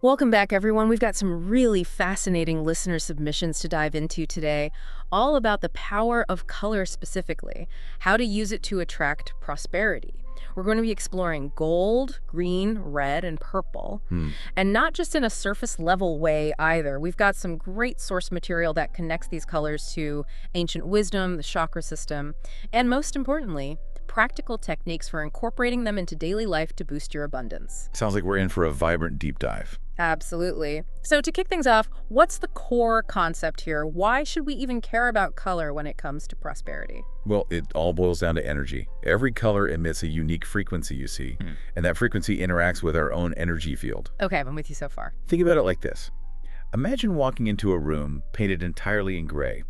Welcome back, everyone. We've got some really fascinating listener submissions to dive into today, all about the power of color specifically, how to use it to attract prosperity. We're going to be exploring gold, green, red, and purple, Hmm. and not just in a surface level way either. We've got some great source material that connects these colors to ancient wisdom, the chakra system, and most importantly, practical techniques for incorporating them into daily life to boost your abundance. Sounds like we're in for a vibrant deep dive. Absolutely. So to kick things off, what's the core concept here? Why should we even care about color when it comes to prosperity? Well, it all boils down to energy. Every color emits a unique frequency, you see, and that frequency interacts with our own energy field. Okay, I'm with you so far. Think about it like this. Imagine walking into a room painted entirely in gray.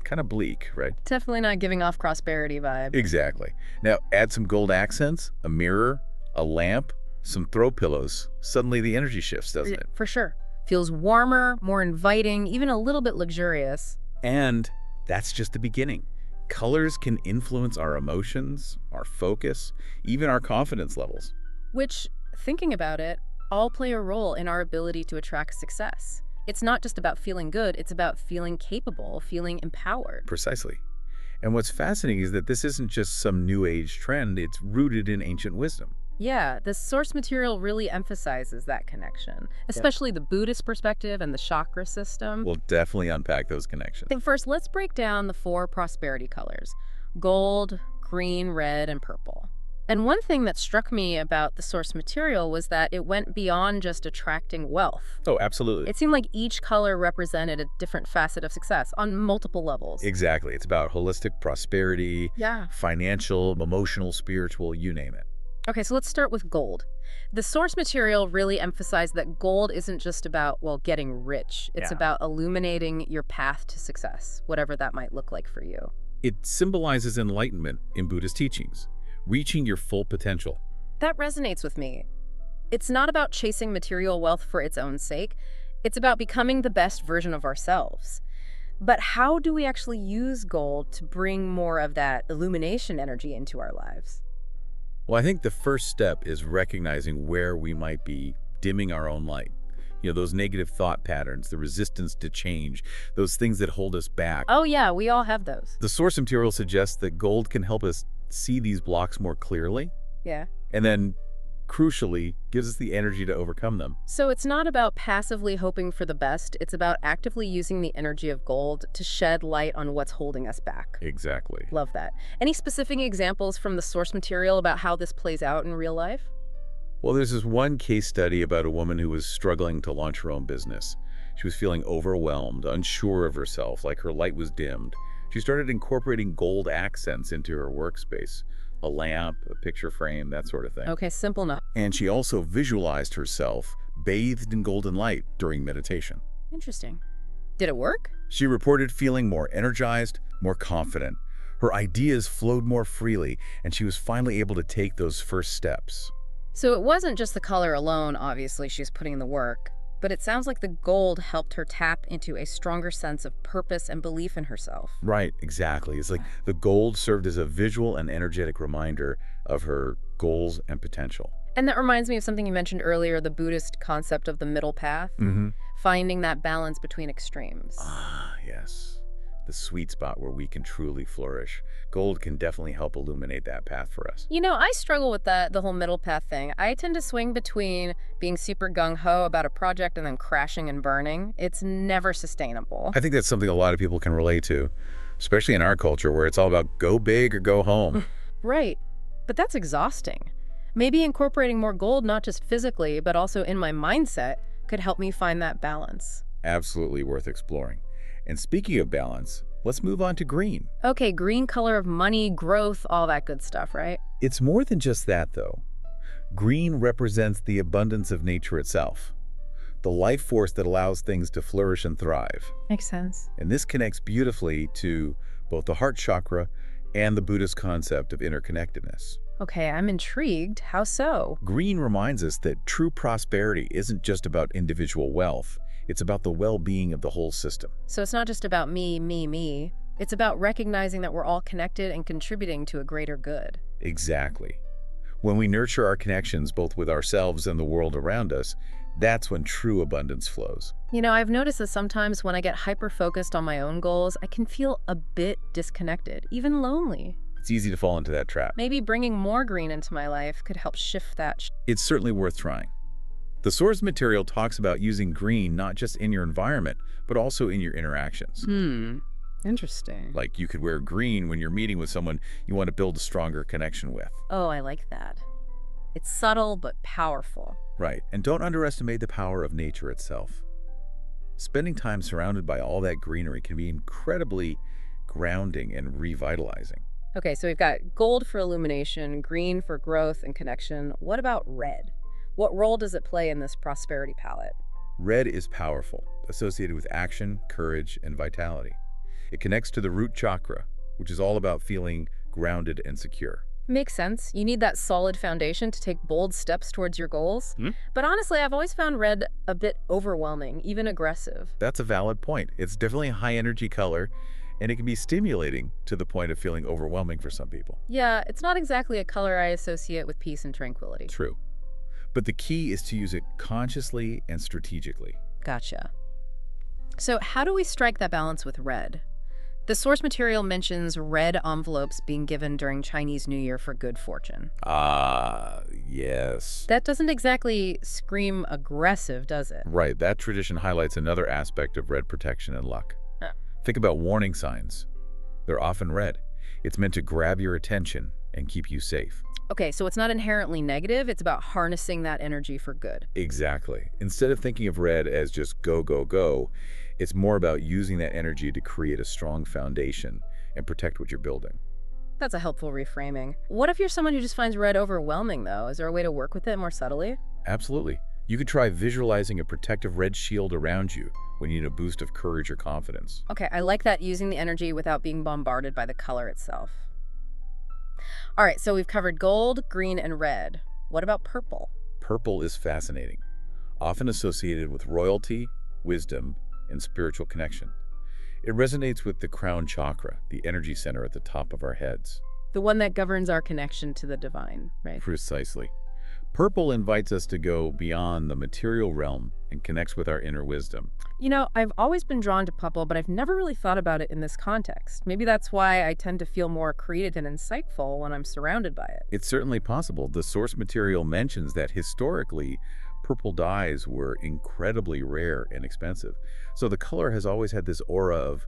Kind of bleak, right? Definitely not giving off prosperity vibe. Exactly. Now, add some gold accents, a mirror, a lamp, some throw pillows. Suddenly the energy shifts, doesn't it? For sure. Feels warmer, more inviting, even a little bit luxurious. And that's just the beginning. Colors can influence our emotions, our focus, even our confidence levels. Which, thinking about it, all play a role in our ability to attract success. It's not just about feeling good, it's about feeling capable, feeling empowered. Precisely. And what's fascinating is that this isn't just some new age trend, it's rooted in ancient wisdom. Yeah, the source material really emphasizes that connection, especially the Buddhist perspective and the chakra system. We'll definitely unpack those connections. Then first, let's break down the four prosperity colors: gold, green, red, and purple. And one thing that struck me about the source material was that it went beyond just attracting wealth. Oh, absolutely. It seemed like each color represented a different facet of success on multiple levels. Exactly. It's about holistic prosperity, Yeah. financial, emotional, spiritual, you name it. Okay, so let's start with gold. The source material really emphasized that gold isn't just about, well, getting rich. It's Yeah. about illuminating your path to success, whatever that might look like for you. It symbolizes enlightenment in Buddhist teachings, reaching your full potential. That resonates with me. It's not about chasing material wealth for its own sake. It's about becoming the best version of ourselves. But how do we actually use gold to bring more of that illumination energy into our lives? Well, I think the first step is recognizing where we might be dimming our own light. You know, those negative thought patterns, the resistance to change, those things that hold us back. Oh yeah, we all have those. The source material suggests that gold can help us see these blocks more clearly, Yeah. and then, crucially, gives us the energy to overcome them. So it's not about passively hoping for the best, it's about actively using the energy of gold to shed light on what's holding us back. Exactly. Love that. Any specific examples from the source material about how this plays out in real life? Well, there's this one case study about a woman who was struggling to launch her own business. She was feeling overwhelmed, unsure of herself, like her light was dimmed. She started incorporating gold accents into her workspace. A lamp, a picture frame, that sort of thing. Okay, simple enough. And she also visualized herself bathed in golden light during meditation. Interesting. Did it work? She reported feeling more energized, more confident. Her ideas flowed more freely, and she was finally able to take those first steps. So it wasn't just the color alone, obviously, she's putting in the work, but it sounds like the gold helped her tap into a stronger sense of purpose and belief in herself. Right, exactly. It's like the gold served as a visual and energetic reminder of her goals and potential. And that reminds me of something you mentioned earlier, the Buddhist concept of the middle path, finding that balance between extremes. Ah, yes. The sweet spot where we can truly flourish. Gold can definitely help illuminate that path for us. You know, I struggle with the whole middle path thing. I tend to swing between being super gung-ho about a project and then crashing and burning. It's never sustainable. I think that's something a lot of people can relate to, especially in our culture where it's all about go big or go home. Right. But that's exhausting. Maybe incorporating more gold, not just physically, but also in my mindset, could help me find that balance. Absolutely worth exploring. And speaking of balance, let's move on to green. Okay, green color of money, growth, all that good stuff, right? It's more than just that, though. Green represents the abundance of nature itself, the life force that allows things to flourish and thrive. Makes sense. And this connects beautifully to both the heart chakra and the Buddhist concept of interconnectedness. Okay, I'm intrigued. How so? Green reminds us that true prosperity isn't just about individual wealth. It's about the well-being of the whole system. So it's not just about me, me, me. It's about recognizing that we're all connected and contributing to a greater good. Exactly. When we nurture our connections both with ourselves and the world around us, That's when true abundance flows. I've noticed that sometimes when I get hyper-focused on my own goals, I can feel a bit disconnected, even lonely. It's easy to fall into that trap. Maybe bringing more green into my life could help shift that. It's certainly worth trying. The source material talks about using green not just in your environment, but also in your interactions. Interesting. Like you could wear green when you're meeting with someone you want to build a stronger connection with. Oh, I like that. It's subtle but powerful. Right, and don't underestimate the power of nature itself. Spending time surrounded by all that greenery can be incredibly grounding and revitalizing. Okay, so we've got gold for illumination, green for growth and connection. What about red? What role does it play in this prosperity palette? Red is powerful, associated with action, courage, and vitality. It connects to the root chakra, which is all about feeling grounded and secure. Makes sense. You need that solid foundation to take bold steps towards your goals. But honestly, I've always found red a bit overwhelming, even aggressive. That's a valid point. It's definitely a high-energy color, and it can be stimulating to the point of feeling overwhelming for some people. Yeah, it's not exactly a color I associate with peace and tranquility. True. But the key is to use it consciously and strategically. Gotcha. So how do we strike that balance with red? The source material mentions red envelopes being given during Chinese New Year for good fortune. Yes. That doesn't exactly scream aggressive, does it? Right, that tradition highlights another aspect of red protection and luck. Think about warning signs. They're often red. It's meant to grab your attention and keep you safe. Okay, so it's not inherently negative, it's about harnessing that energy for good. Exactly. Instead of thinking of red as just go, go, go, it's more about using that energy to create a strong foundation and protect what you're building. That's a helpful reframing. What if you're someone who just finds red overwhelming, though? Is there a way to work with it more subtly? Absolutely. You could try visualizing a protective red shield around you when you need a boost of courage or confidence. Okay, I like that, using the energy without being bombarded by the color itself. All right, so we've covered gold, green, and red. What about purple? Purple is fascinating, often associated with royalty, wisdom, and spiritual connection. It resonates with the crown chakra, the energy center at the top of our heads. The one that governs our connection to the divine, right? Precisely. Purple invites us to go beyond the material realm and connects with our inner wisdom. I've always been drawn to purple, but I've never really thought about it in this context. Maybe that's why I tend to feel more creative and insightful when I'm surrounded by it. It's certainly possible. The source material mentions that historically, purple dyes were incredibly rare and expensive. So the color has always had this aura of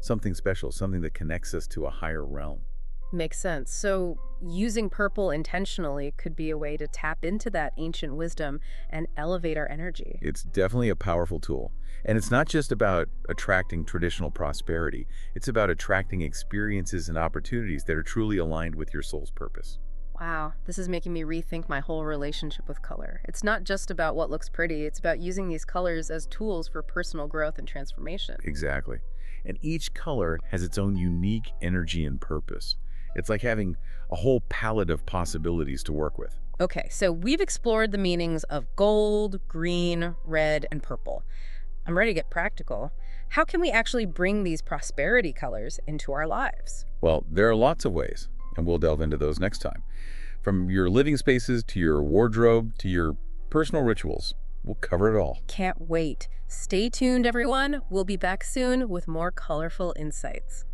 something special, something that connects us to a higher realm. Makes sense. So using purple intentionally could be a way to tap into that ancient wisdom and elevate our energy. It's definitely a powerful tool. And it's not just about attracting traditional prosperity. It's about attracting experiences and opportunities that are truly aligned with your soul's purpose. Wow, this is making me rethink my whole relationship with color. It's not just about what looks pretty, it's about using these colors as tools for personal growth and transformation. Exactly. And each color has its own unique energy and purpose. It's like having a whole palette of possibilities to work with. Okay, so we've explored the meanings of gold, green, red, and purple. I'm ready to get practical. How can we actually bring these prosperity colors into our lives? Well, there are lots of ways, and we'll delve into those next time. From your living spaces to your wardrobe to your personal rituals, we'll cover it all. Can't wait. Stay tuned, everyone. We'll be back soon with more colorful insights.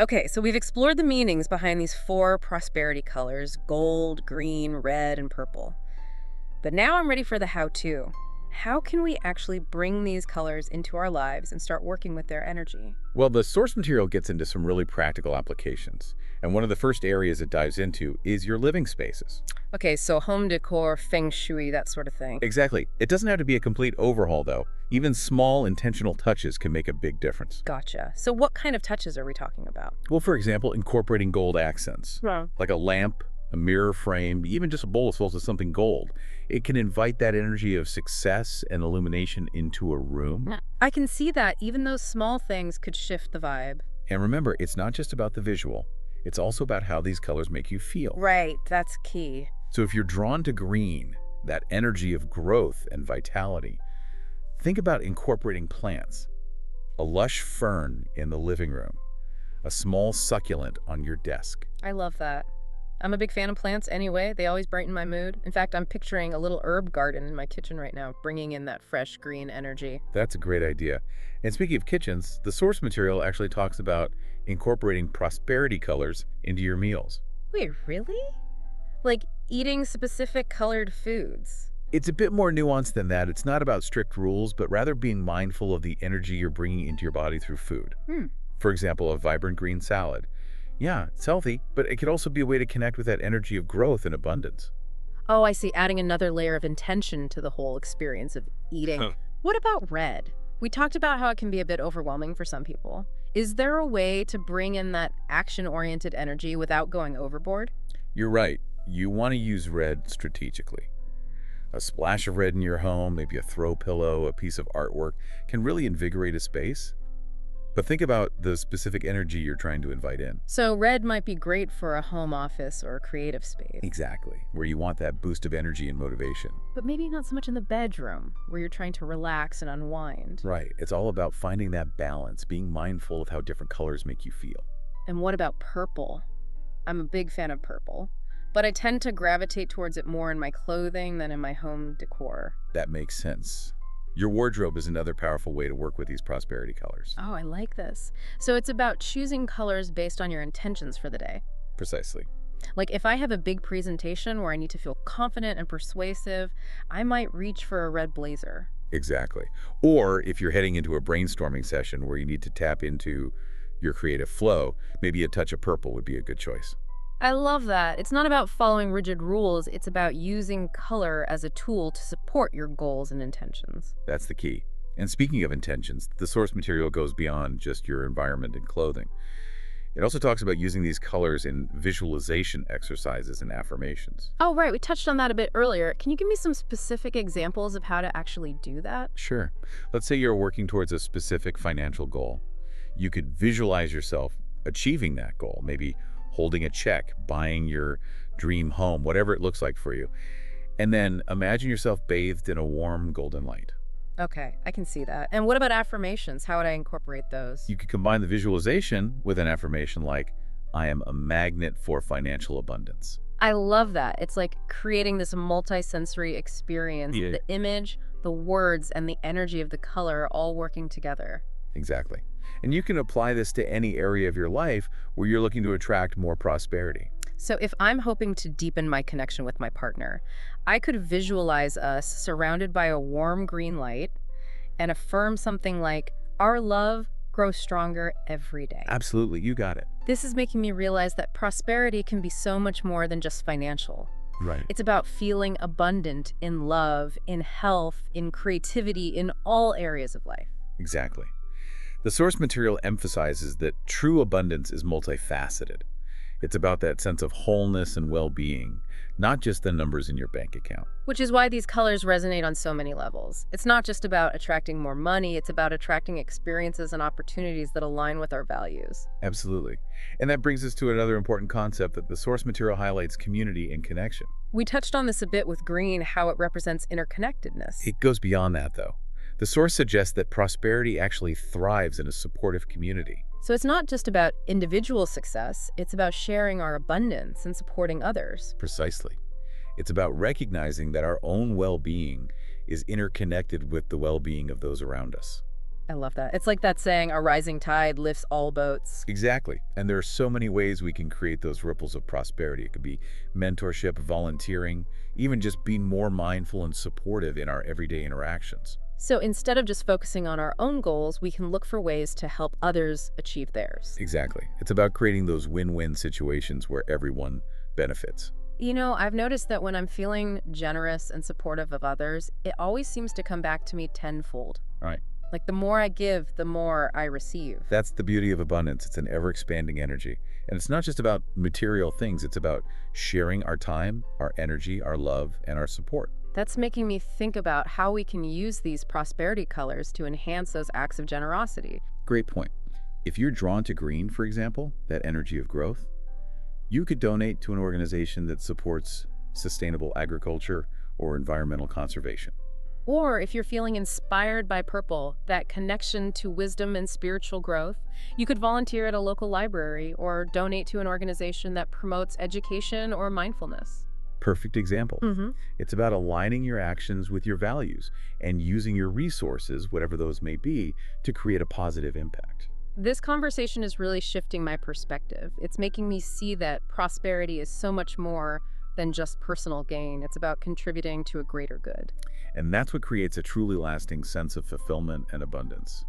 Okay, so we've explored the meanings behind these 4 prosperity colors: gold, green, red, and purple. But now I'm ready for the how-to. How can we actually bring these colors into our lives and start working with their energy? Well, the source material gets into some really practical applications. And one of the first areas it dives into is your living spaces. Okay, so home decor, feng shui, that sort of thing. Exactly. It doesn't have to be a complete overhaul, though. Even small intentional touches can make a big difference. Gotcha. So what kind of touches are we talking about? Well, for example, incorporating gold accents, Yeah. like a lamp, a mirror frame, even just a bowl full of something gold. It can invite that energy of success and illumination into a room. I can see that even those small things could shift the vibe. And remember, it's not just about the visual. It's also about how these colors make you feel. Right, that's key. So if you're drawn to green, that energy of growth and vitality, think about incorporating plants. A lush fern in the living room, a small succulent on your desk. I love that. I'm a big fan of plants anyway. They always brighten my mood. In fact, I'm picturing a little herb garden in my kitchen right now, bringing in that fresh green energy. That's a great idea. And speaking of kitchens, the source material actually talks about incorporating prosperity colors into your meals. Wait, really? Like eating specific colored foods? It's a bit more nuanced than that. It's not about strict rules, but rather being mindful of the energy you're bringing into your body through food. Hmm. For example, a vibrant green salad. Yeah, it's healthy, but it could also be a way to connect with that energy of growth and abundance. Oh, I see. Adding another layer of intention to the whole experience of eating. Huh. What about red? We talked about how it can be a bit overwhelming for some people. Is there a way to bring in that action-oriented energy without going overboard? You're right. You want to use red strategically. A splash of red in your home, maybe a throw pillow, a piece of artwork, can really invigorate a space. But think about the specific energy you're trying to invite in. So red might be great for a home office or a creative space. Exactly, where you want that boost of energy and motivation. But maybe not so much in the bedroom, where you're trying to relax and unwind. Right, it's all about finding that balance, being mindful of how different colors make you feel. And what about purple? I'm a big fan of purple, but I tend to gravitate towards it more in my clothing than in my home decor. That makes sense. Your wardrobe is another powerful way to work with these prosperity colors. Oh, I like this. So it's about choosing colors based on your intentions for the day. Precisely. Like if I have a big presentation where I need to feel confident and persuasive, I might reach for a red blazer. Exactly. Or if you're heading into a brainstorming session where you need to tap into your creative flow, maybe a touch of purple would be a good choice. I love that. It's not about following rigid rules, it's about using color as a tool to support your goals and intentions. That's the key. And speaking of intentions, the source material goes beyond just your environment and clothing. It also talks about using these colors in visualization exercises and affirmations. Oh, right. We touched on that a bit earlier. Can you give me some specific examples of how to actually do that? Sure. Let's say you're working towards a specific financial goal. You could visualize yourself achieving that goal, maybe holding a check, buying your dream home, whatever it looks like for you. And then imagine yourself bathed in a warm golden light. Okay, I can see that. And what about affirmations? How would I incorporate those? You could combine the visualization with an affirmation like, I am a magnet for financial abundance. I love that. It's like creating this multi-sensory experience. Yeah. The image, the words, and the energy of the color all working together. Exactly. And you can apply this to any area of your life where you're looking to attract more prosperity. So if I'm hoping to deepen my connection with my partner, I could visualize us surrounded by a warm green light and affirm something like, our love grows stronger every day. Absolutely, you got it. This is making me realize that prosperity can be so much more than just financial. Right. It's about feeling abundant in love, in health, in creativity, in all areas of life. Exactly. The source material emphasizes that true abundance is multifaceted. It's about that sense of wholeness and well-being, not just the numbers in your bank account. Which is why these colors resonate on so many levels. It's not just about attracting more money, it's about attracting experiences and opportunities that align with our values. Absolutely. And that brings us to another important concept that the source material highlights: community and connection. We touched on this a bit with green, how it represents interconnectedness. It goes beyond that, though. The source suggests that prosperity actually thrives in a supportive community. So it's not just about individual success, it's about sharing our abundance and supporting others. Precisely. It's about recognizing that our own well-being is interconnected with the well-being of those around us. I love that. It's like that saying, a rising tide lifts all boats. Exactly. And there are so many ways we can create those ripples of prosperity. It could be mentorship, volunteering, even just being more mindful and supportive in our everyday interactions. So instead of just focusing on our own goals, we can look for ways to help others achieve theirs. Exactly. It's about creating those win-win situations where everyone benefits. You know, I've noticed that when I'm feeling generous and supportive of others, it always seems to come back to me tenfold. Right. Like the more I give, the more I receive. That's the beauty of abundance. It's an ever-expanding energy. And it's not just about material things. It's about sharing our time, our energy, our love, and our support. That's making me think about how we can use these prosperity colors to enhance those acts of generosity. Great point. If you're drawn to green, for example, that energy of growth, you could donate to an organization that supports sustainable agriculture or environmental conservation. Or if you're feeling inspired by purple, that connection to wisdom and spiritual growth, you could volunteer at a local library or donate to an organization that promotes education or mindfulness. Perfect example. Hmm. It's about aligning your actions with your values and using your resources, whatever those may be, to create a positive impact. This conversation is really shifting my perspective. It's making me see that prosperity is so much more than just personal gain. It's about contributing to a greater good. And that's what creates a truly lasting sense of fulfillment and abundance.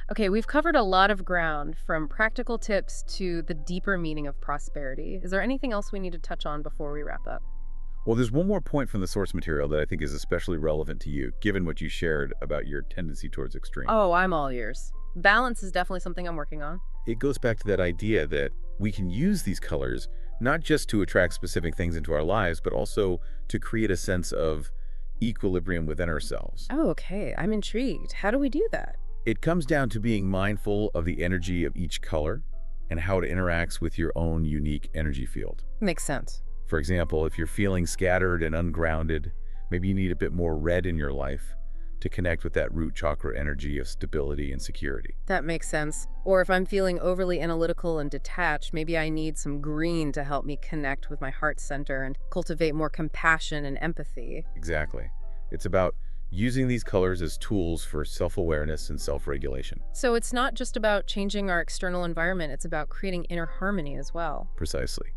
Okay, we've covered a lot of ground, from practical tips to the deeper meaning of prosperity. Is there anything else we need to touch on before we wrap up? Well, there's one more point from the source material that I think is especially relevant to you, given what you shared about your tendency towards extreme. Oh, I'm all ears. Balance is definitely something I'm working on. It goes back to that idea that we can use these colors not just to attract specific things into our lives, but also to create a sense of equilibrium within ourselves. Oh, okay. I'm intrigued. How do we do that? It comes down to being mindful of the energy of each color and how it interacts with your own unique energy field. Makes sense. For example, if you're feeling scattered and ungrounded, maybe you need a bit more red in your life to connect with that root chakra energy of stability and security. That makes sense. Or if I'm feeling overly analytical and detached, maybe I need some green to help me connect with my heart center and cultivate more compassion and empathy. Exactly. It's about using these colors as tools for self-awareness and self-regulation. So it's not just about changing our external environment, it's about creating inner harmony as well. Precisely.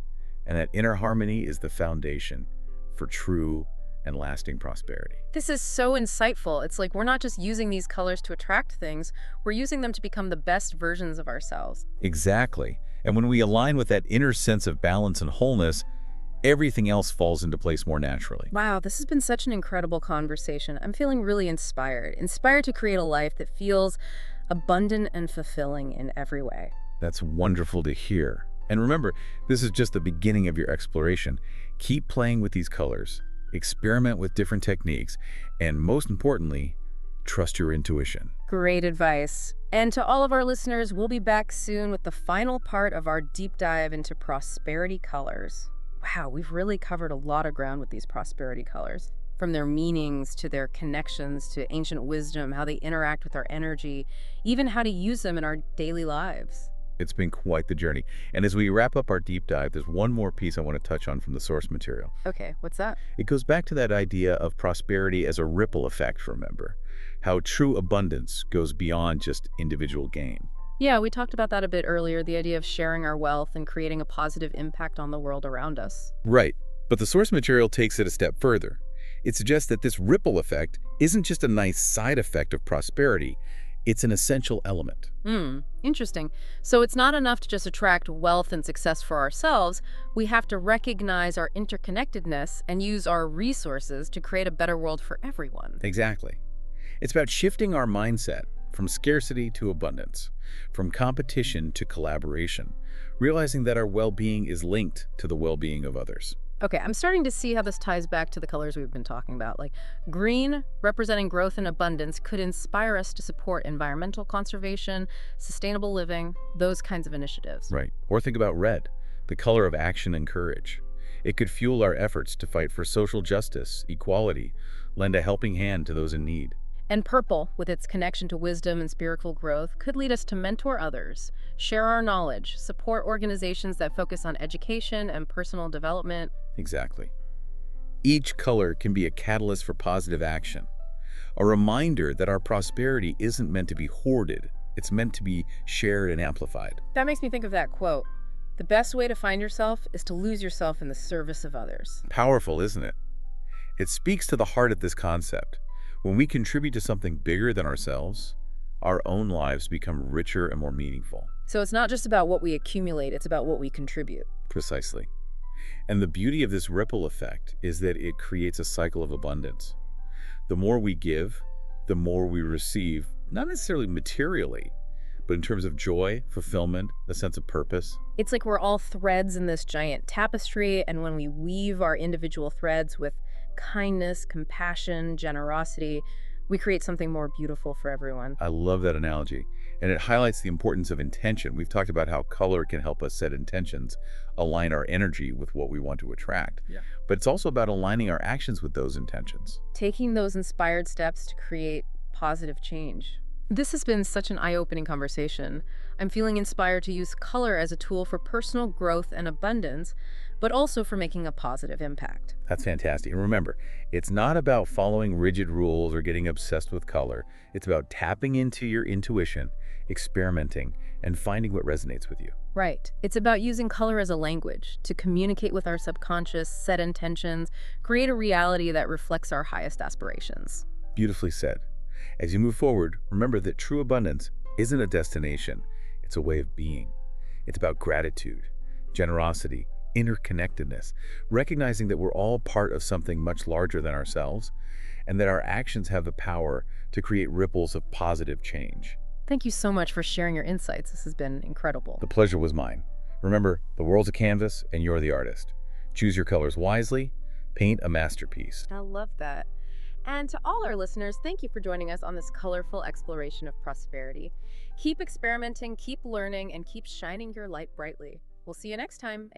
And that inner harmony is the foundation for true and lasting prosperity. This is so insightful. It's like we're not just using these colors to attract things, we're using them to become the best versions of ourselves. Exactly. And when we align with that inner sense of balance and wholeness, everything else falls into place more naturally. Wow, this has been such an incredible conversation. I'm feeling really inspired to create a life that feels abundant and fulfilling in every way. That's wonderful to hear. And remember, this is just the beginning of your exploration. Keep playing with these colors, experiment with different techniques, and most importantly, trust your intuition. Great advice. And to all of our listeners, we'll be back soon with the final part of our deep dive into prosperity colors. Wow, we've really covered a lot of ground with these prosperity colors. From their meanings to their connections to ancient wisdom, how they interact with our energy, even how to use them in our daily lives. It's been quite the journey. And as we wrap up our deep dive, there's one more piece I want to touch on from the source material. Okay, what's that? It goes back to that idea of prosperity as a ripple effect, remember? How true abundance goes beyond just individual gain. Yeah, we talked about that a bit earlier, the idea of sharing our wealth and creating a positive impact on the world around us. Right. But the source material takes it a step further. It suggests that this ripple effect isn't just a nice side effect of prosperity, it's an essential element. Interesting. So it's not enough to just attract wealth and success for ourselves. We have to recognize our interconnectedness and use our resources to create a better world for everyone. Exactly. It's about shifting our mindset from scarcity to abundance, from competition to collaboration, realizing that our well-being is linked to the well-being of others. Okay, I'm starting to see how this ties back to the colors we've been talking about. Like green, representing growth and abundance, could inspire us to support environmental conservation, sustainable living, those kinds of initiatives. Right. Or think about red, the color of action and courage. It could fuel our efforts to fight for social justice, equality, lend a helping hand to those in need. And purple, with its connection to wisdom and spiritual growth, could lead us to mentor others, share our knowledge, support organizations that focus on education and personal development. Exactly. Each color can be a catalyst for positive action, a reminder that our prosperity isn't meant to be hoarded, it's meant to be shared and amplified. That makes me think of that quote. The best way to find yourself is to lose yourself in the service of others. Powerful, isn't it? It speaks to the heart of this concept. When we contribute to something bigger than ourselves, our own lives become richer and more meaningful. So it's not just about what we accumulate, it's about what we contribute. Precisely. And the beauty of this ripple effect is that it creates a cycle of abundance. The more we give, the more we receive, not necessarily materially, but in terms of joy, fulfillment, a sense of purpose. It's like we're all threads in this giant tapestry, and when we weave our individual threads with kindness, compassion, generosity, we create something more beautiful for everyone. I love that analogy. And it highlights the importance of intention. We've talked about how color can help us set intentions, align our energy with what we want to attract. Yeah. But it's also about aligning our actions with those intentions. Taking those inspired steps to create positive change. This has been such an eye-opening conversation. I'm feeling inspired to use color as a tool for personal growth and abundance, but also for making a positive impact. That's fantastic. And remember, it's not about following rigid rules or getting obsessed with color. It's about tapping into your intuition, experimenting, and finding what resonates with you. Right. It's about using color as a language to communicate with our subconscious, set intentions, create a reality that reflects our highest aspirations. Beautifully said. As you move forward, remember that true abundance isn't a destination. It's a way of being. It's about gratitude, generosity, interconnectedness, recognizing that we're all part of something much larger than ourselves, and that our actions have the power to create ripples of positive change. Thank you so much for sharing your insights. This has been incredible. The pleasure was mine. Remember, the world's a canvas and you're the artist. Choose your colors wisely, paint a masterpiece. I love that. And to all our listeners, thank you for joining us on this colorful exploration of prosperity. Keep experimenting, keep learning, and keep shining your light brightly. We'll see you next time.